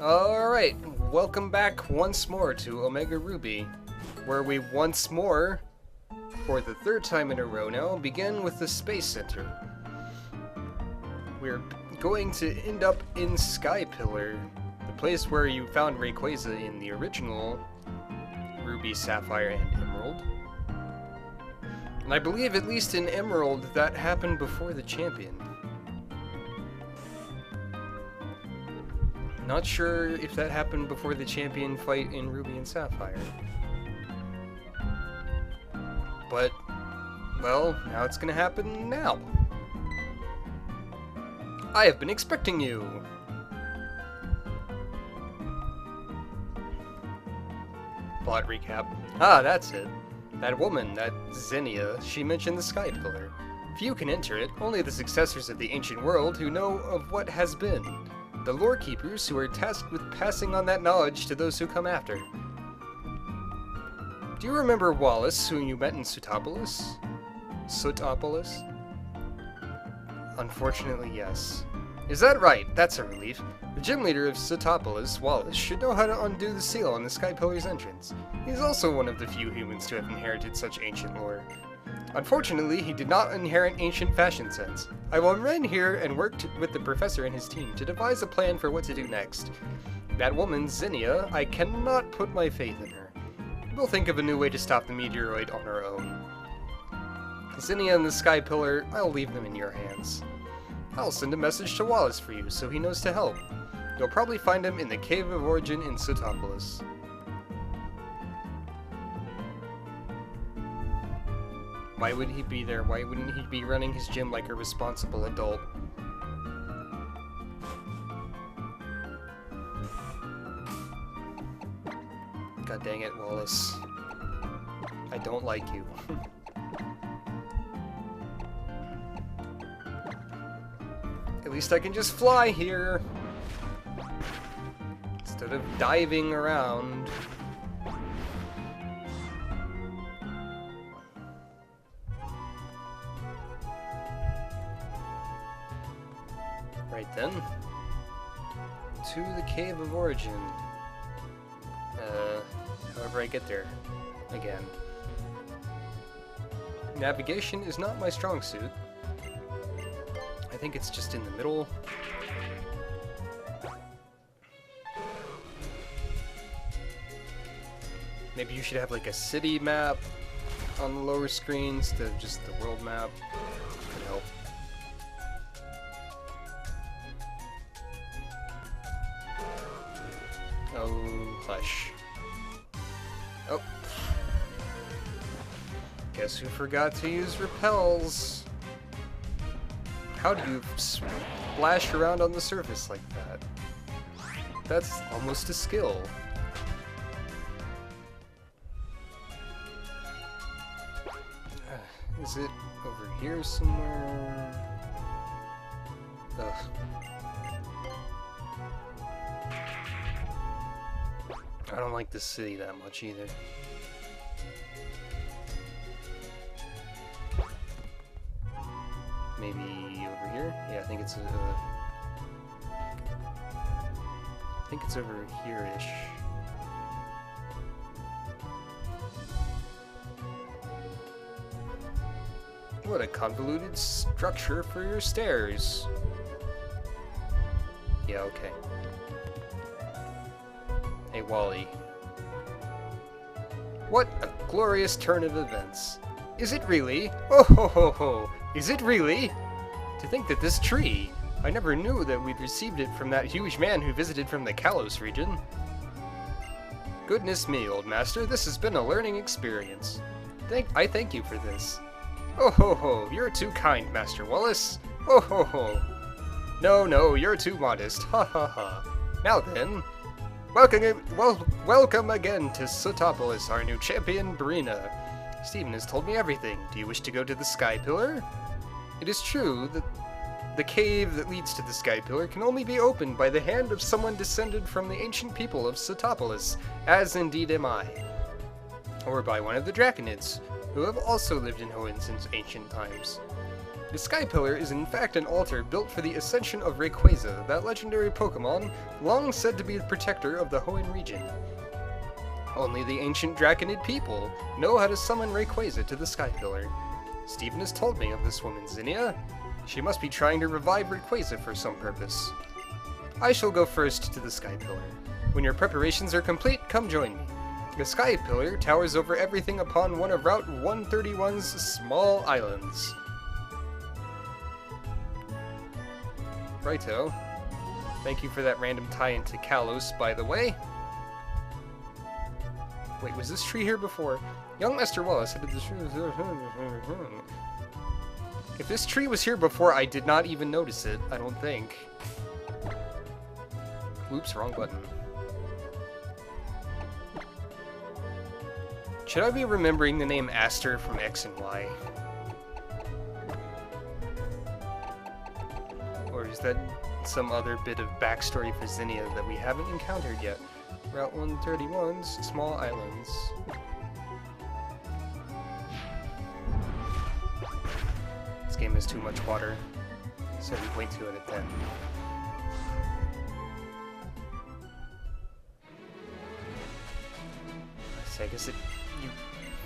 Alright, welcome back once more to Omega Ruby, where we once more, for the third time in a row now, begin with the Space Center. We're going to end up in Sky Pillar, the place where you found Rayquaza in the original Ruby, Sapphire, and Emerald. And I believe, at least in Emerald, that happened before the champion. Not sure if that happened before the champion fight in Ruby and Sapphire. But, well, now it's gonna happen now. I have been expecting you! Plot recap. Ah, that's it. That woman, that Xenia, she mentioned the Sky Pillar. Few can enter it, only the successors of the ancient world who know of what has been. The lore keepers who are tasked with passing on that knowledge to those who come after. Do you remember Wallace, whom you met in Sootopolis? Sootopolis? Unfortunately, yes. Is that right? That's a relief. The gym leader of Sootopolis, Wallace, should know how to undo the seal on the Sky Pillar's entrance. He's also one of the few humans to have inherited such ancient lore. Unfortunately, he did not inherit ancient fashion sense. I will remain here and work with the professor and his team to devise a plan for what to do next. That woman, Xenia, I cannot put my faith in her. We'll think of a new way to stop the meteoroid on our own. Xenia and the Sky Pillar, I'll leave them in your hands. I'll send a message to Wallace for you so he knows to help. You'll probably find him in the Cave of Origin in Sootopolis. Why would he be there? Why wouldn't he be running his gym like a responsible adult? God dang it, Wallace. I don't like you. At least I can just fly here! Instead of diving around. Right then. To the Cave of Origin. However I get there. Again. Navigation is not my strong suit. I think it's just in the middle. Maybe you should have like a city map on the lower screen instead of just the world map. Could help. Oh, hush. Oh. Guess who forgot to use repels? How do you splash around on the surface like that? That's almost a skill. Is it over here somewhere? Ugh. I don't like this city that much either. Maybe over here? Yeah, I think it's over here-ish. What a convoluted structure for your stairs. Yeah, okay. Hey, Wally. What a glorious turn of events. Is it really? Oh ho ho ho! Is it really? To think that this tree... I never knew that we'd received it from that huge man who visited from the Kalos region. Goodness me, old master, this has been a learning experience. I thank you for this. Oh ho ho, you're too kind, Master Wallace. Oh ho ho. No, you're too modest. Ha ha ha. Now then, welcome again to Sootopolis, our new champion, Brina. Steven has told me everything. Do you wish to go to the Sky Pillar? It is true that The cave that leads to the Sky Pillar can only be opened by the hand of someone descended from the ancient people of Satopolis, as indeed am I. Or by one of the Draconids, who have also lived in Hoenn since ancient times. The Sky Pillar is in fact an altar built for the ascension of Rayquaza, that legendary Pokémon long said to be the protector of the Hoenn region. Only the ancient Draconid people know how to summon Rayquaza to the Sky Pillar. Stephen has told me of this woman, Zinnia. She must be trying to revive Rayquaza for some purpose. I shall go first to the Sky Pillar. When your preparations are complete, come join me. The Sky Pillar towers over everything upon one of Route 131's small islands. Righto. Thank you for that random tie-in to Kalos, by the way. Wait, was this tree here before? Young Master Wallace headed this tree. If this tree was here before, I did not even notice it, I don't think. Oops, wrong button. Should I be remembering the name Aster from X and Y? Or is that some other bit of backstory for Zinnia that we haven't encountered yet? Route 131's small islands. This game has too much water. 7.2 out of 10. So I guess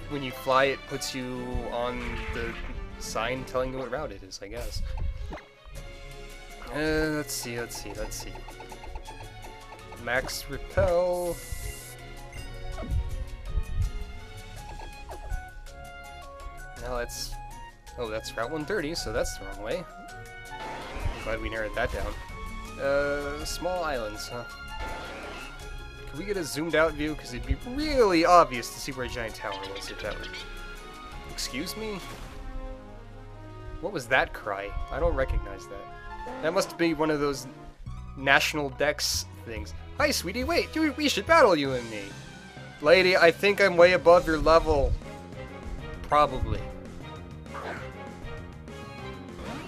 when you fly, it puts you on the sign telling you what route it is, I guess. Let's see. Max repel. Now that's... Oh, that's Route 130, so that's the wrong way. I'm glad we narrowed that down. Small islands, huh? Can we get a zoomed out view? Because it'd be really obvious to see where a giant tower was if that were... Excuse me? What was that cry? I don't recognize that. That must be one of those national dex things. Hi, sweetie, wait, dude, we should battle, you and me. Lady, I think I'm way above your level. Probably.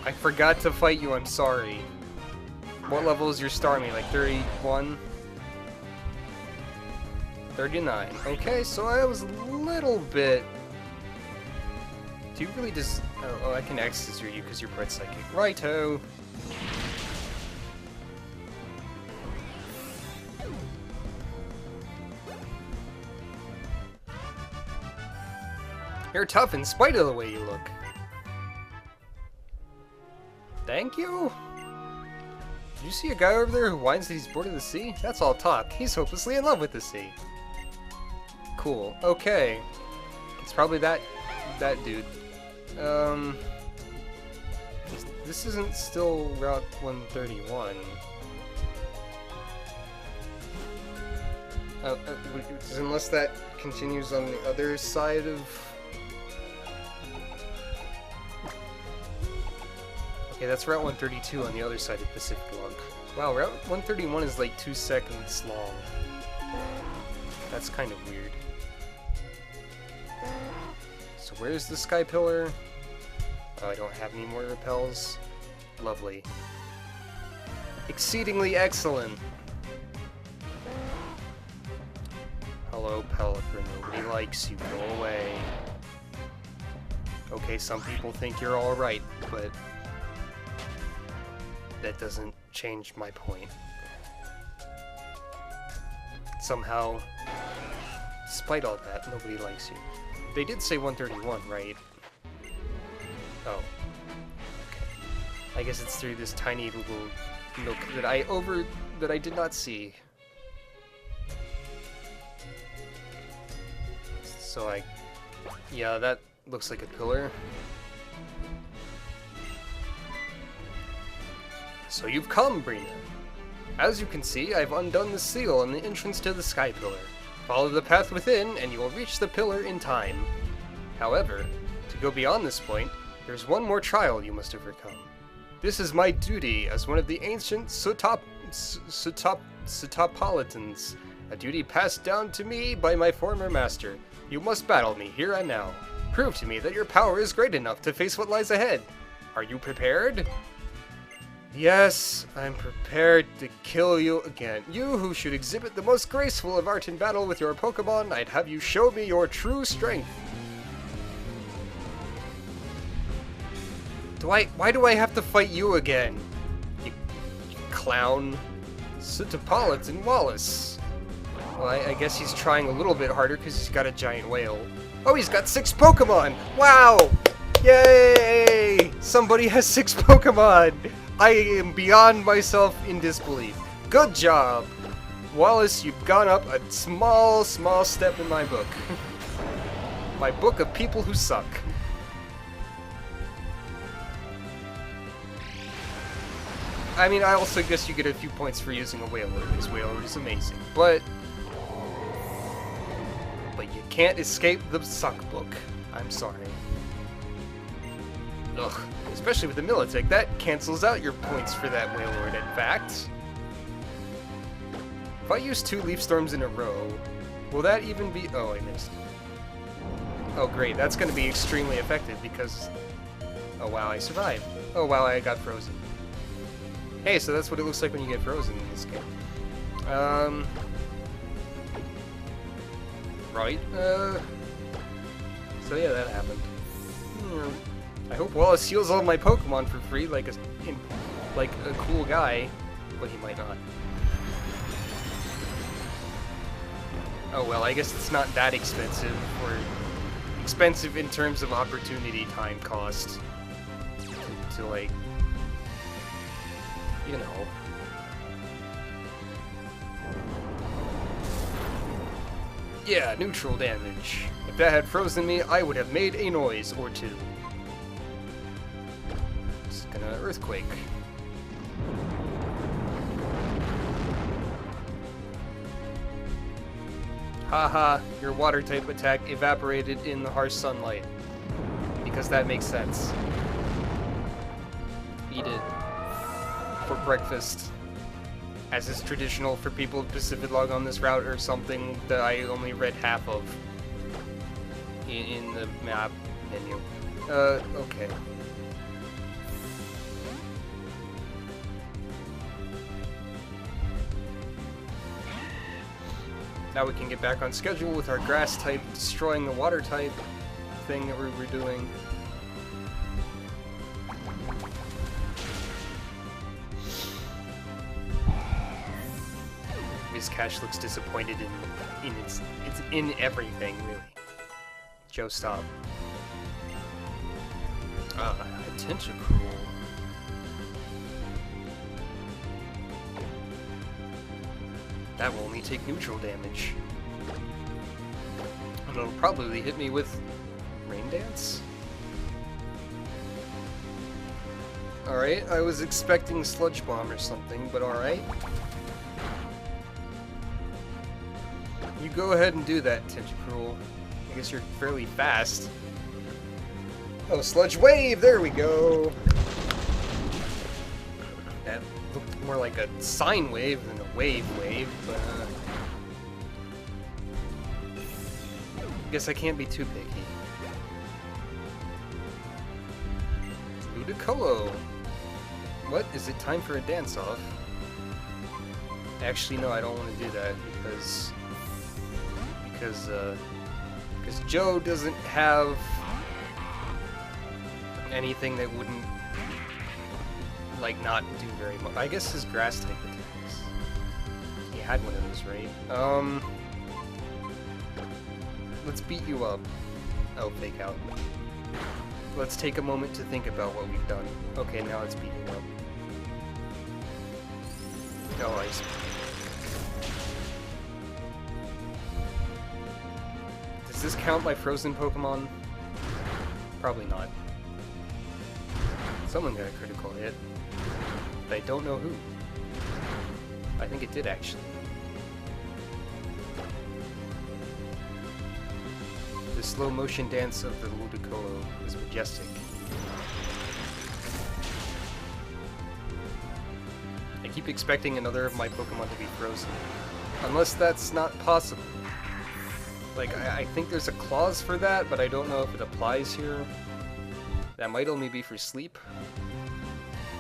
I forgot to fight you, I'm sorry. What level is your Starmie? Like 31? 39. Okay, so I was a little bit... Do you really just... Oh, I can access you because you're Bright Psychic. Righto! You're tough in spite of the way you look. Thank you? Did you see a guy over there who whines that he's bored of the sea? That's all talk. He's hopelessly in love with the sea. Cool. Okay. It's probably that dude. This isn't still Route 131. Unless that continues on the other side of... Okay, that's Route 132 on the other side of Pacific Log. Wow, Route 131 is like 2 seconds long. That's kind of weird. So where's the Sky Pillar? Oh, I don't have any more repels. Lovely. Exceedingly excellent! Hello, Pelipper. Nobody likes you. Go away. Okay, some people think you're alright, but... that doesn't change my point. Somehow, despite all that, nobody likes you. They did say 131, right? Oh. Okay. I guess it's through this tiny little nook that I did not see. So yeah, that looks like a pillar. So you've come, Brina. As you can see, I've undone the seal on the entrance to the Sky Pillar. Follow the path within, and you will reach the pillar in time. However, to go beyond this point, there's one more trial you must overcome. This is my duty as one of the ancient Sotopolitans, a duty passed down to me by my former master. You must battle me here and now. Prove to me that your power is great enough to face what lies ahead. Are you prepared? Yes, I'm prepared to kill you again. You who should exhibit the most graceful of art in battle with your Pokemon, I'd have you show me your true strength. Why do I have to fight you again? You clown. Sitapolitan Wallace. Well, I guess he's trying a little bit harder because he's got a giant whale. Oh, he's got 6 Pokemon! Wow! Yay! Somebody has 6 Pokemon! I am beyond myself in disbelief. Good job! Wallace, you've gone up a small step in my book. My book of people who suck. I mean, I also guess you get a few points for using a Wailord. This Wailord is amazing, but you can't escape the suck book. I'm sorry. Ugh. Especially with the Militech, that cancels out your points for that Wailord, in fact. If I use 2 Leaf Storms in a row, will that even be... Oh, I missed. Oh, great. That's going to be extremely effective because... Oh, wow, I survived. Oh, wow, I got frozen. Hey, so that's what it looks like when you get frozen in this game. Right. So yeah, that happened. I hope Wallace heals all my Pokemon for free, like a cool guy, but he might not. Oh well, I guess it's not that expensive, or expensive in terms of opportunity time cost to like, you know. Yeah, neutral damage. If that had frozen me, I would have made a noise or two. Just gonna earthquake. Haha, your water type attack evaporated in the harsh sunlight. Because that makes sense. Eat it. For breakfast. As is traditional for people of Pacific Log on this route, or something that I only read half of in the map menu. Okay. Now we can get back on schedule with our grass type destroying the water type thing that we were doing. Miss Cash looks disappointed it's in everything, really. Joe, stop. Tentacruel. That will only take neutral damage. And it'll probably hit me with Rain Dance? Alright, I was expecting Sludge Bomb or something, but alright. You go ahead and do that, Tentacruel. I guess you're fairly fast. Oh, Sludge Wave! There we go! That looked more like a sine wave than a wave, but I guess I can't be too picky. Ludicolo! What? Is it time for a dance-off? Actually, no, I don't want to do that because Joe doesn't have anything that wouldn't, like, not do very much. I guess his grass type attacks. He had one of those, right? Let's beat you up. Oh, fake out. Let's take a moment to think about what we've done. Okay, now let's beat you up. No ice. Does this count my frozen Pokemon? Probably not. Someone got a critical hit, but I don't know who. I think it did, actually. The slow motion dance of the Ludicolo is majestic. I keep expecting another of my Pokemon to be frozen. Unless that's not possible. Like, I think there's a clause for that, but I don't know if it applies here. That might only be for sleep.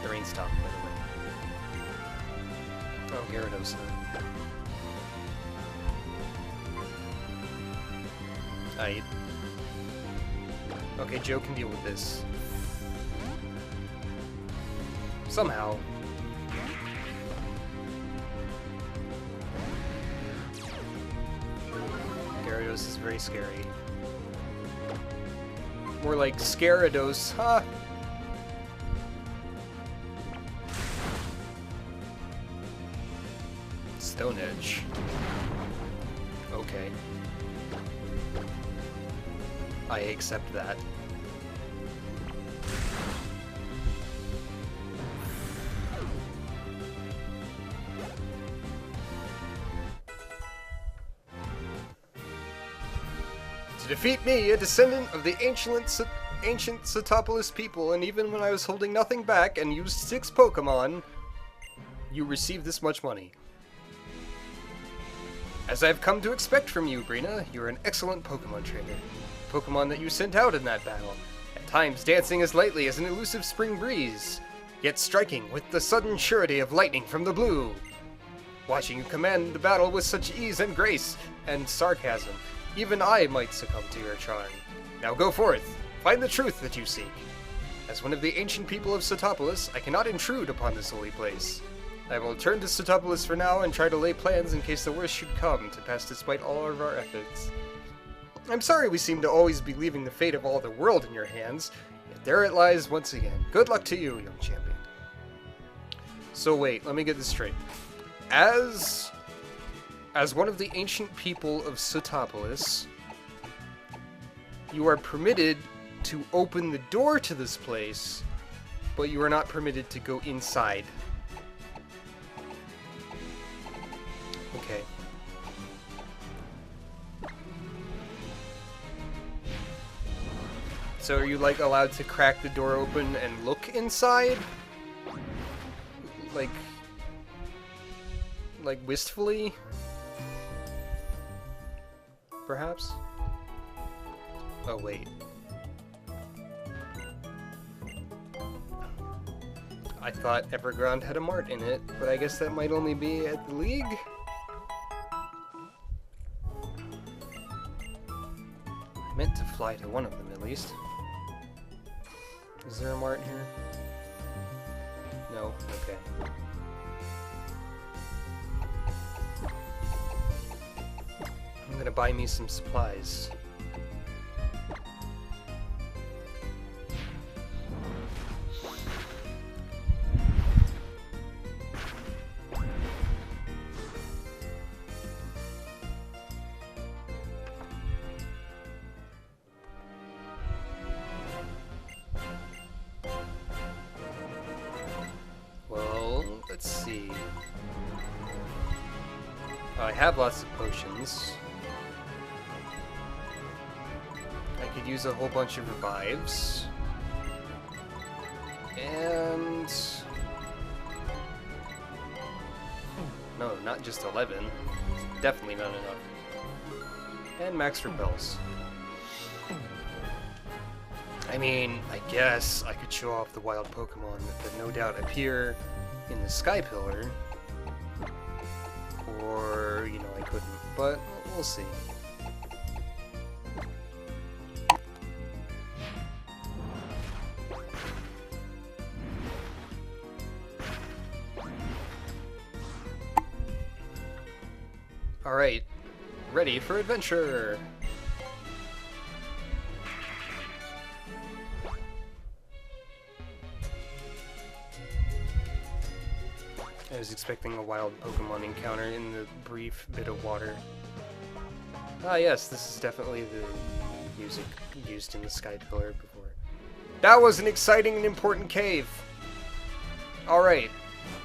The rain stopped, by the way. Oh, Gyarados. Aight. Okay, Joe can deal with this. Somehow. Gyarados is very scary. More like Scarados, huh? Stone Edge. Okay. I accept that. To defeat me, a descendant of the ancient Satopolis people, and even when I was holding nothing back and used 6 Pokemon, you received this much money. As I've come to expect from you, Brina, you're an excellent Pokemon trainer. Pokemon that you sent out in that battle, at times dancing as lightly as an elusive spring breeze, yet striking with the sudden surety of lightning from the blue. Watching you command the battle with such ease and grace and sarcasm, even I might succumb to your charm. Now go forth, find the truth that you seek. As one of the ancient people of Satopolis, I cannot intrude upon this holy place. I will return to Satopolis for now and try to lay plans in case the worst should come to pass despite all of our efforts. I'm sorry we seem to always be leaving the fate of all the world in your hands, yet there it lies once again. Good luck to you, young champion. So wait, let me get this straight. As one of the ancient people of Satopolis, you are permitted to open the door to this place, but you are not permitted to go inside. Okay. So are you, like, allowed to crack the door open and look inside? Like wistfully? Perhaps? Oh, wait. I thought Everground had a mart in it, but I guess that might only be at the League? I meant to fly to one of them, at least. Is there a mart here? No? Okay. I'm gonna buy me some supplies. Well, let's see. I have lots of potions. I could use a whole bunch of revives. And... no, not just 11. Definitely not enough. And max repels. I mean, I guess I could show off the wild Pokemon that no doubt appear in the Sky Pillar. Or, you know, I couldn't. But we'll see. Alright, ready for adventure! I was expecting a wild Pokemon encounter in the brief bit of water. Ah yes, this is definitely the music used in the Sky Pillar before. That was an exciting and important cave! Alright,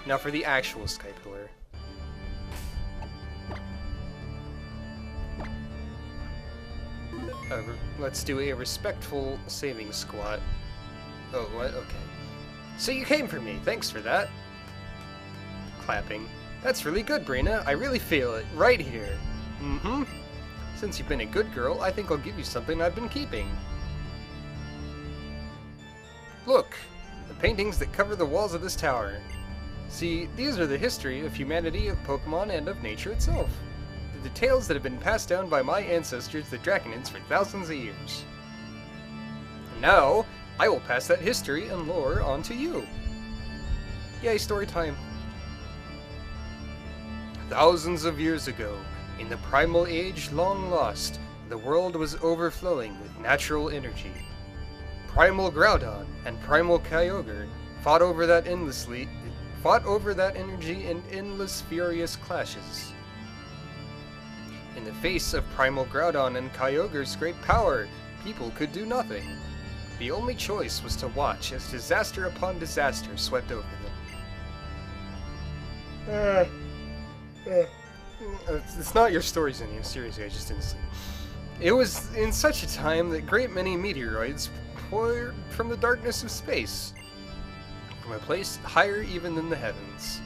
now for the actual Sky Pillar. Let's do a respectful saving squat. Oh, what? Okay. So you came for me. Thanks for that. Clapping. That's really good, Brina. I really feel it. Right here. Mm-hmm. Since you've been a good girl, I think I'll give you something I've been keeping. Look! The paintings that cover the walls of this tower. See, these are the history of humanity, of Pokemon, and of nature itself. The tales that have been passed down by my ancestors, the Draconids, for thousands of years. And now, I will pass that history and lore on to you. Yay, story time. Thousands of years ago, in the primal age long lost, the world was overflowing with natural energy. Primal Groudon and Primal Kyogre fought over that energy in endless furious clashes. In the face of Primal Groudon and Kyogre's great power, people could do nothing. The only choice was to watch as disaster upon disaster swept over them. It's not your stories in here, seriously, I just didn't sleep. It was in such a time that great many meteoroids poured from the darkness of space, from a place higher even than the heavens,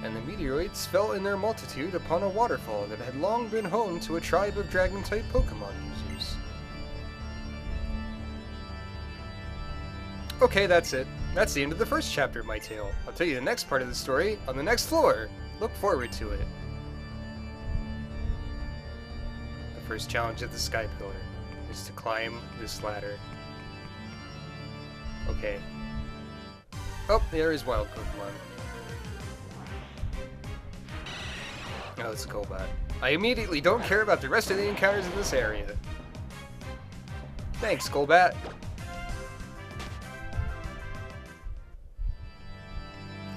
and the meteoroids fell in their multitude upon a waterfall that had long been home to a tribe of Dragon-type Pokemon users. Okay, that's it. That's the end of the first chapter of my tale. I'll tell you the next part of the story on the next floor. Look forward to it. The first challenge of the Sky Pillar is to climb this ladder. Okay. Oh, there is wild Pokemon. Oh, it's a Golbat. I immediately don't care about the rest of the encounters in this area. Thanks, Golbat.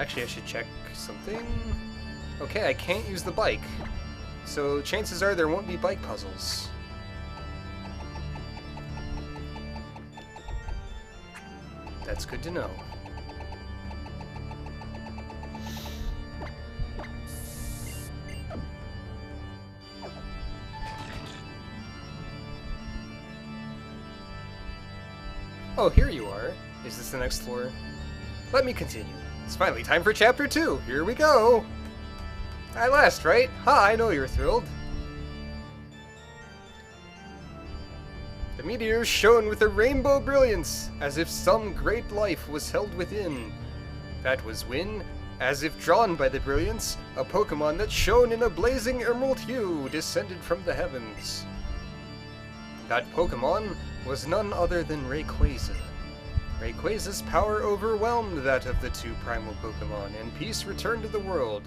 Actually, I should check something. Okay, I can't use the bike. So chances are there won't be bike puzzles. That's good to know. Oh, here you are. Is this the next floor? Let me continue. It's finally time for Chapter 2. Here we go. At last, right? Ha, I know you're thrilled. The meteors shone with a rainbow brilliance, as if some great life was held within. That was when, as if drawn by the brilliance, a Pokemon that shone in a blazing emerald hue descended from the heavens. That Pokemon was none other than Rayquaza. Rayquaza's power overwhelmed that of the two primal Pokemon, and peace returned to the world.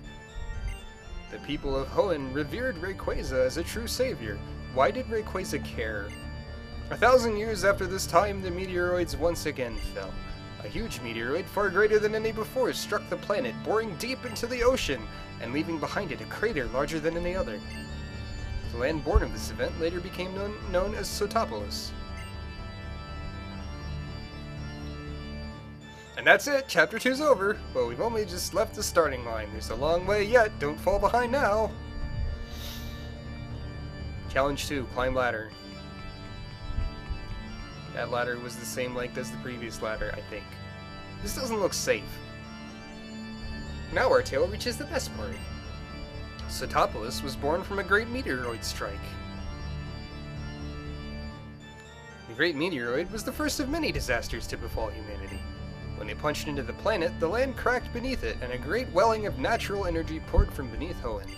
The people of Hoenn revered Rayquaza as a true savior. Why did Rayquaza care? 1,000 years after this time, the meteoroids once again fell. A huge meteoroid, far greater than any before, struck the planet, boring deep into the ocean, and leaving behind it a crater larger than any other. The land born of this event later became known as Sotopolis. And that's it, Chapter 2's over. Well, we've only just left the starting line. There's a long way yet, don't fall behind now. Challenge 2, climb ladder. That ladder was the same length as the previous ladder, I think. This doesn't look safe. Now our tale reaches the best part. Sotopolis was born from a great meteoroid strike. The great meteoroid was the first of many disasters to befall humanity. When they punched into the planet, the land cracked beneath it, and a great welling of natural energy poured from beneath Hoenn.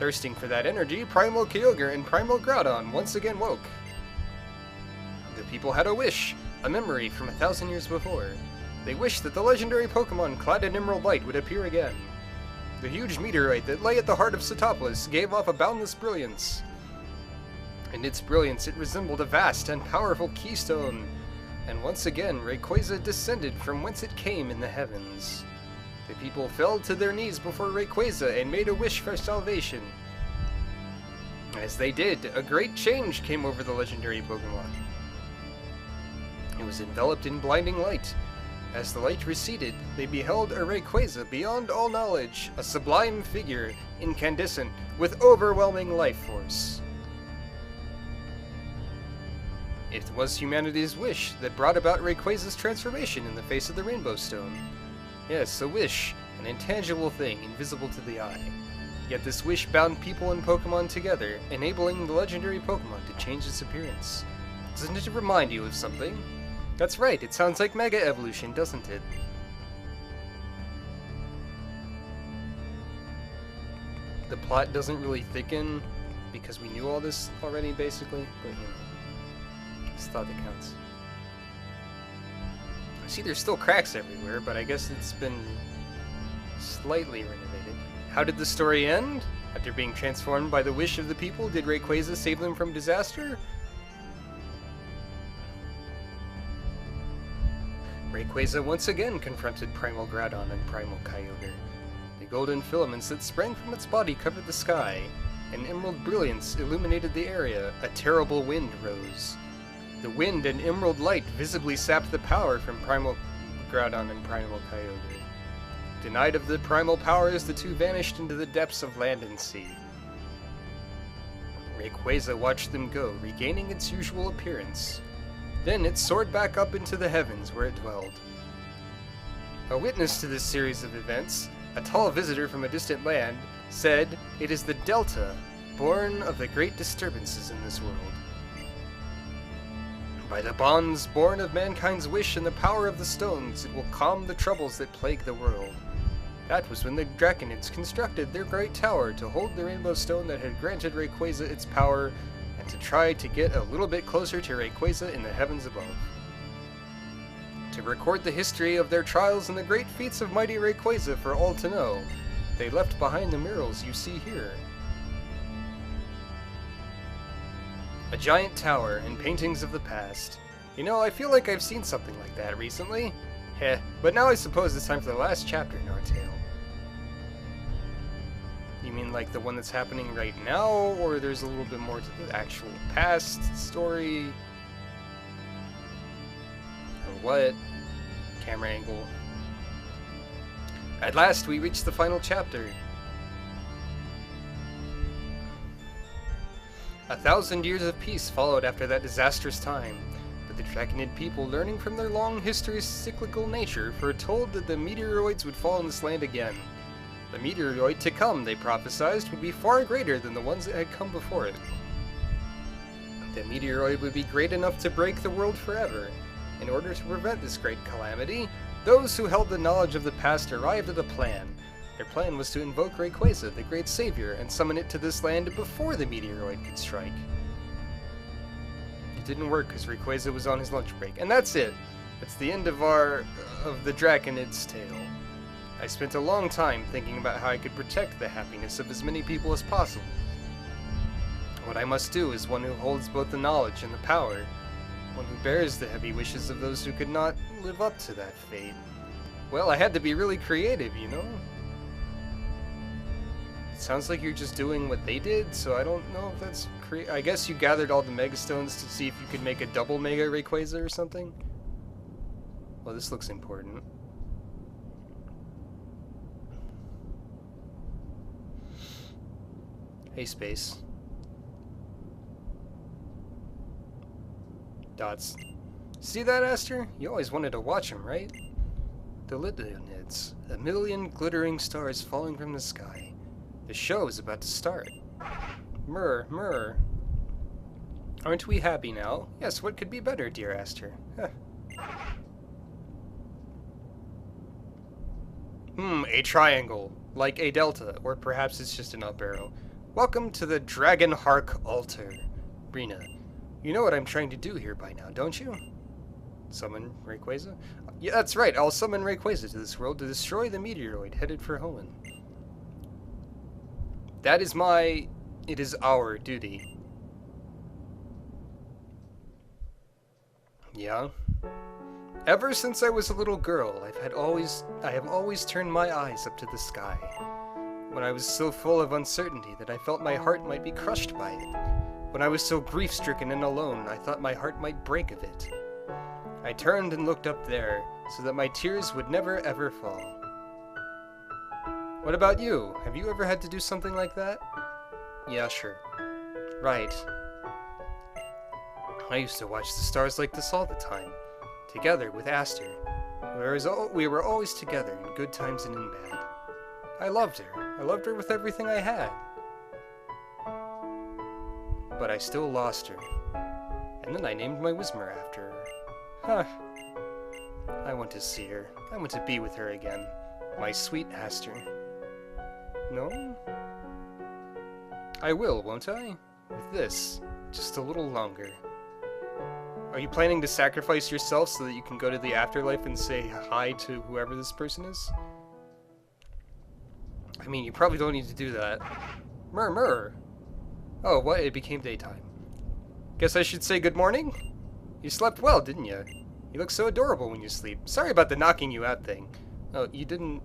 Thirsting for that energy, Primal Kyogre and Primal Groudon once again woke. The people had a wish, a memory from 1,000 years before. They wished that the legendary Pokemon clad in emerald light would appear again. The huge meteorite that lay at the heart of Sotopolis gave off a boundless brilliance. In its brilliance, it resembled a vast and powerful keystone. And once again, Rayquaza descended from whence it came in the heavens. The people fell to their knees before Rayquaza and made a wish for salvation. As they did, a great change came over the legendary Pokemon. It was enveloped in blinding light. As the light receded, they beheld a Rayquaza beyond all knowledge, a sublime figure, incandescent, with overwhelming life force. It was humanity's wish that brought about Rayquaza's transformation in the face of the Rainbow Stone. Yes, a wish, an intangible thing, invisible to the eye. Yet this wish bound people and Pokemon together, enabling the legendary Pokemon to change its appearance. Doesn't it remind you of something? That's right, it sounds like Mega Evolution, doesn't it? the plot doesn't really thicken because we knew all this already, basically. But, you know, it's thought that counts. I see there's still cracks everywhere, but I guess it's been slightly renovated. How did the story end? After being transformed by the wish of the people, did Rayquaza save them from disaster? Rayquaza once again confronted Primal Groudon and Primal Kyogre. The golden filaments that sprang from its body covered the sky. An emerald brilliance illuminated the area. A terrible wind rose. The wind and emerald light visibly sapped the power from Primal Groudon and Primal Kyogre. Denied of the primal powers, the two vanished into the depths of land and sea. Rayquaza watched them go, regaining its usual appearance. Then it soared back up into the heavens where it dwelled. A witness to this series of events, a tall visitor from a distant land, said, "It is the Delta, born of the great disturbances in this world. By the bonds born of mankind's wish and the power of the stones, it will calm the troubles that plague the world." That was when the Draconids constructed their great tower to hold the rainbow stone that had granted Rayquaza its power, and to try to get a little bit closer to Rayquaza in the heavens above. To record the history of their trials and the great feats of mighty Rayquaza for all to know, they left behind the murals you see here. A giant tower and paintings of the past. You know, I feel like I've seen something like that recently. Heh, but now I suppose it's time for the last chapter in our tale. You mean like the one that's happening right now, or there's a little bit more to the actual past story? Or what? Camera angle. At last, we reached the final chapter. 1,000 years of peace followed after that disastrous time, but the Draconid people, learning from their long history's cyclical nature, foretold that the meteoroids would fall on this land again. The meteoroid to come, they prophesied, would be far greater than the ones that had come before it. The meteoroid would be great enough to break the world forever. In order to prevent this great calamity, those who held the knowledge of the past arrived at a plan. Their plan was to invoke Rayquaza, the great savior, and summon it to this land before the meteoroid could strike. It didn't work because Rayquaza was on his lunch break. And that's it! That's the end of the Draconid's tale. I spent a long time thinking about how I could protect the happiness of as many people as possible. What I must do is one who holds both the knowledge and the power, one who bears the heavy wishes of those who could not live up to that fate. Well, I had to be really creative, you know? It sounds like you're just doing what they did, so I don't know if that's I guess you gathered all the Mega Stones to see if you could make a double Mega Rayquaza or something? Well, this looks important. Hey, Space. Dots. See that, Aster? You always wanted to watch them, right? The Lithionids. A million glittering stars falling from the sky. The show is about to start. Murr. Aren't we happy now? Yes, what could be better, dear Aster? Huh. A triangle. Like a delta, or perhaps it's just an up arrow. Welcome to the Dragon Hark Altar. Brina, you know what I'm trying to do here by now, don't you? Summon Rayquaza? Yeah, that's right, I'll summon Rayquaza to this world to destroy the meteoroid headed for Hoenn. That is it is our duty. Yeah? Ever since I was a little girl, I have always turned my eyes up to the sky. When I was so full of uncertainty that I felt my heart might be crushed by it. When I was so grief-stricken and alone, I thought my heart might break of it. I turned and looked up there, so that my tears would never ever fall. What about you? Have you ever had to do something like that? Yeah, sure. Right. I used to watch the stars like this all the time, together with Aster. We were always together in good times and in bad. I loved her. I loved her with everything I had. But I still lost her. And then I named my Whismur after her. Huh. I want to see her. I want to be with her again. My sweet Aster. No? I will, won't I? With this, just a little longer. Are you planning to sacrifice yourself so that you can go to the afterlife and say hi to whoever this person is? I mean, you probably don't need to do that. Murmur. Oh, what? It became daytime. Guess I should say good morning? You slept well, didn't you? You look so adorable when you sleep. Sorry about the knocking you out thing. Oh, you didn't...